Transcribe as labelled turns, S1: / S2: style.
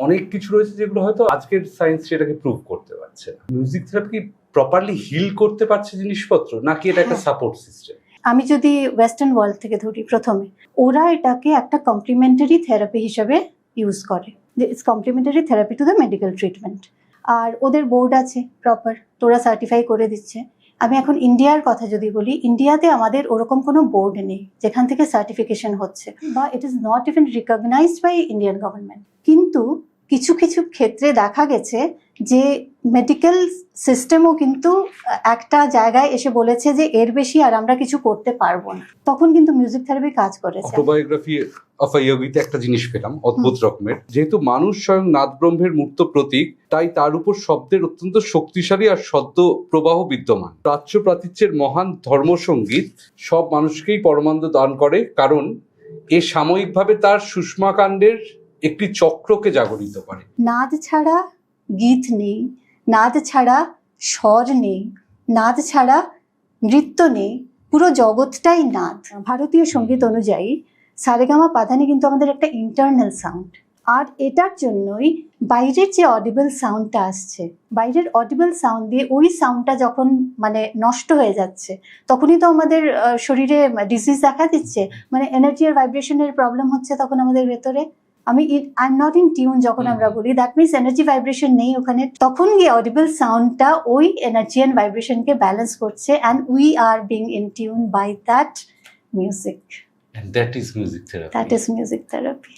S1: অনেক কিছু রয়েছে যেগুলো হয়তো আজকের সায়েন্স সেটাকে প্রুভ করতে পারছে না। মিউজিক থেরাপি কি প্রপারলি হিল করতে পারছে জিনিসপত্র, নাকি এটা একটা সাপোর্ট সিস্টেম?
S2: আমি যদি ওয়েস্টার্ন ওয়ার্ল্ড থেকে ধরি, প্রথমে ওরা এটাকে একটা কমপ্লিমেন্টারি থেরাপি হিসেবে ইউজ করে, যে it's complementary therapy to the medical treatment. আর ওদের বোর্ড আছে প্রপার, তোরা সার্টিফাই করে দিচ্ছে। আমি এখন ইন্ডিয়ার কথা যদি বলি, ইন্ডিয়াতে আমাদের ওরকম কোনো বোর্ড নেই যেখান থেকে সার্টিফিকেশন হচ্ছে, বা it is not even recognised by Indian government. কিন্তু কিছু কিছু ক্ষেত্রে দেখা গেছে যে মেডিকেল সিস্টেমও কিন্তু একটা জায়গায় এসে বলেছে যে এর বেশি আর আমরা কিছু করতে পারবো না, তখন কিন্তু মিউজিক থেরাপি কাজ করেছে।
S1: অটোবায়োগ্রাফি অফ আ ইয়োগিতে একটা জিনিস পেলাম অদ্ভুত রকমের, যেহেতু মানুষ স্বয়ং নাদ ব্রহ্মের মূর্ত প্রতীক, তাই তার উপর শব্দের অত্যন্ত শক্তিশালী আর শব্দ প্রবাহ বিদ্যমান। প্রাচ্য প্রাচ্যের মহান ধর্মসঙ্গীত সব মানুষকেই পরমানন্দ দান করে, কারণ এ সাময়িকভাবে তার সুষমাকাণ্ডের একটি চক্রকে জাগরিত করে।
S2: নাদ ছাড়া গীত নেই, নাদ ছাড়া স্বর নেই, নাদ ছাড়া নৃত্য নেই, পুরো জগৎটাই নাদ। ভারতীয় সঙ্গীত অনুযায়ী সারেগামা পাধানি কিন্তু আমাদের একটা ইন্টারনাল সাউন্ড, আর এটার জন্যই বাইরের যে অডিবল সাউন্ডটা আসছে, বাইরের অডিবল সাউন্ড দিয়ে ওই সাউন্ডটা যখন মানে নষ্ট হয়ে যাচ্ছে, তখনই তো আমাদের শরীরে ডিজিজ দেখা দিচ্ছে, মানে এনার্জি আর ভাইব্রেশনের প্রবলেম হচ্ছে তখন আমাদের ভেতরে। I am not in tune যখন আমরা বলি, দ্যাট মিনস এনার্জি ভাইব্রেশন নেই ওখানে, তখন গিয়ে অডিবল সাউন্ডটা ওই এনার্জি অ্যান্ড ভাইব্রেশনকে ব্যালেন্স করছে, and we are being in tune by that music.
S1: And that is music therapy.
S2: That is music therapy.